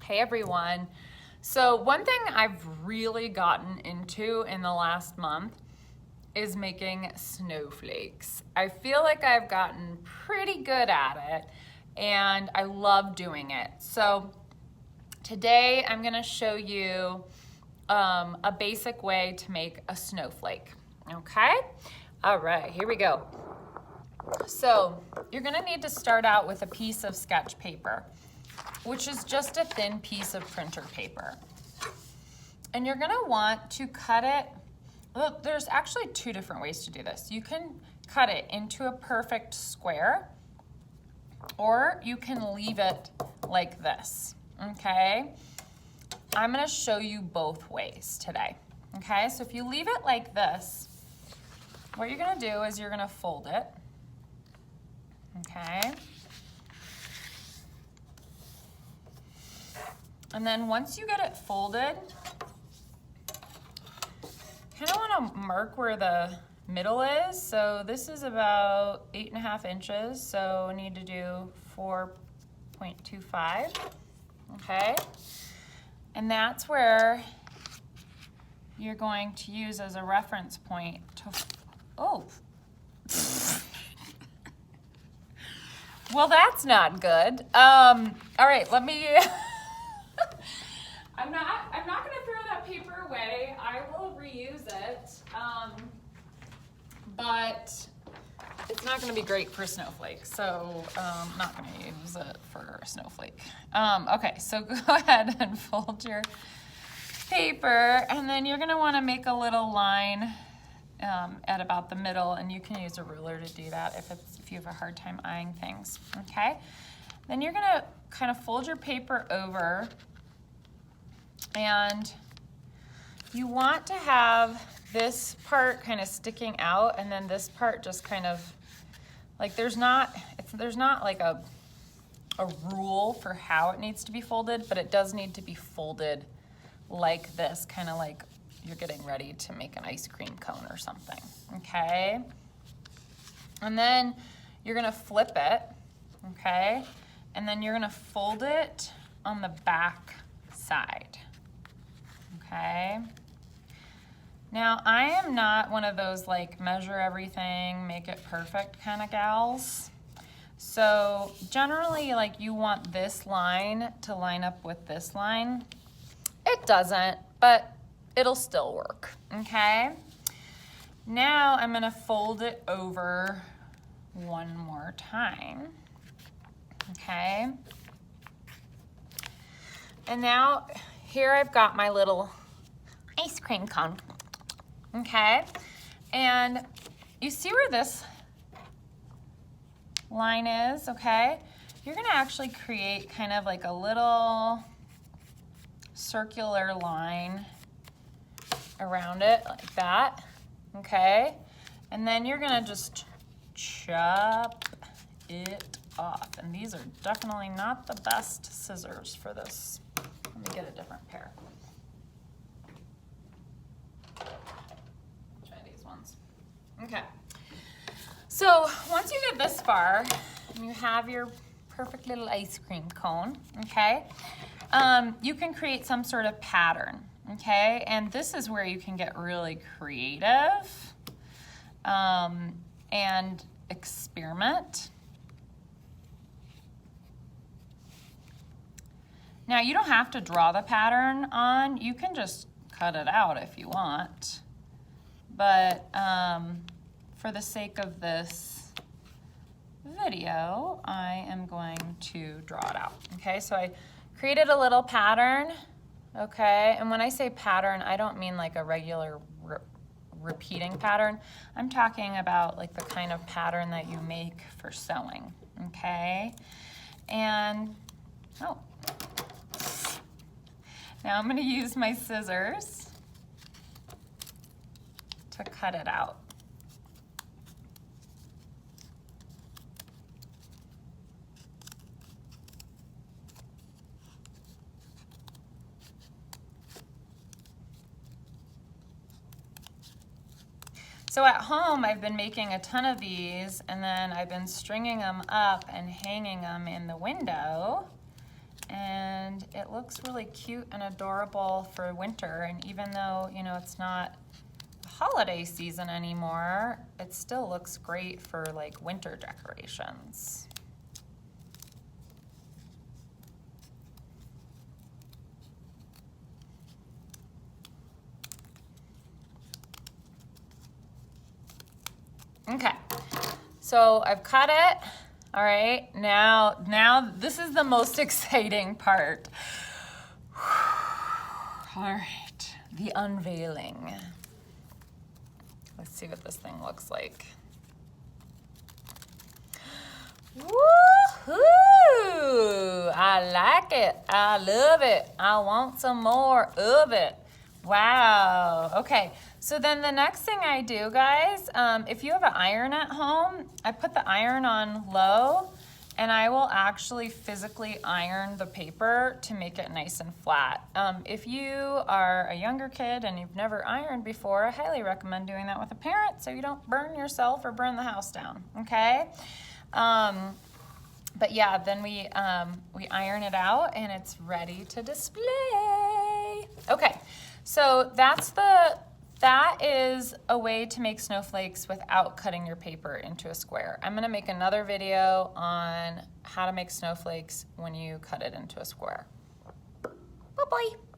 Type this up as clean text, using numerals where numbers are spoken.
Hey everyone. So one thing I've really gotten into in the last month is making snowflakes. I feel like I've gotten pretty good at it and I love doing it. So today I'm gonna show you a basic way to make a snowflake, okay? All right, here we go. So you're gonna need to start out with a piece of sketch paper, which is just a thin piece of printer paper. And you're gonna want to cut it, well, there's actually two different ways to do this. You can cut it into a perfect square, or you can leave it like this, okay? I'm gonna show you both ways today, okay? So if you leave it like this, what you're gonna do is you're gonna fold it, okay? And then once you get it folded, kind of want to mark where the middle is. So this is about 8.5 inches, so I need to do 4.25, okay? And that's where you're going to use as a reference point to, oh. Well, that's not good. All right, let me, I'm not gonna throw that paper away. I will reuse it, but it's not gonna be great for Snowflake, so I'm not gonna use it for Snowflake. Okay, so go ahead and fold your paper, and then you're gonna wanna make a little line at about the middle, and you can use a ruler to do that if you have a hard time eyeing things, okay? Then you're gonna kind of fold your paper over, and you want to have this part kind of sticking out, and then this part just kind of, like there's not like a rule for how it needs to be folded, but it does need to be folded like this, kind of like you're getting ready to make an ice cream cone or something, okay? And then you're gonna flip it, okay? And then you're gonna fold it on the back side, okay? Now, I am not one of those like measure everything, make it perfect kind of gals. So generally, like you want this line to line up with this line. It doesn't, but it'll still work, okay? Now I'm gonna fold it over one more time, okay? And now here I've got my little ice cream cone, okay? And you see where this line is, okay? You're gonna actually create kind of like a little circular line around it like that, okay? And then you're gonna just chop it off. And these are definitely not the best scissors for this. Let me get a different pair. Try these ones. Okay. So once you get this far, and you have your perfect little ice cream cone, okay? You can create some sort of pattern, okay? And this is where you can get really creative and experiment. Now, you don't have to draw the pattern on. You can just cut it out if you want. But for the sake of this video, I am going to draw it out, okay? So I created a little pattern, okay? And when I say pattern, I don't mean like a regular repeating pattern. I'm talking about like the kind of pattern that you make for sewing, okay? And, oh. Now I'm gonna use my scissors to cut it out. So at home, I've been making a ton of these, and then I've been stringing them up and hanging them in the window. and it looks really cute and adorable for winter. And even though, you know, it's not holiday season anymore, it still looks great for like winter decorations. Okay, so I've cut it. All right, now this is the most exciting part. All right, the unveiling. Let's see what this thing looks like. Woohoo! I like it. I love it. I want some more of it. Wow. Okay. So then the next thing I do, guys, if you have an iron at home, I put the iron on low, and I will actually physically iron the paper to make it nice and flat. If you are a younger kid and you've never ironed before, I highly recommend doing that with a parent so you don't burn yourself or burn the house down, okay? But yeah, then we iron it out and it's ready to display. Okay, so that is a way to make snowflakes without cutting your paper into a square. I'm gonna make another video on how to make snowflakes when you cut it into a square. Bye-bye.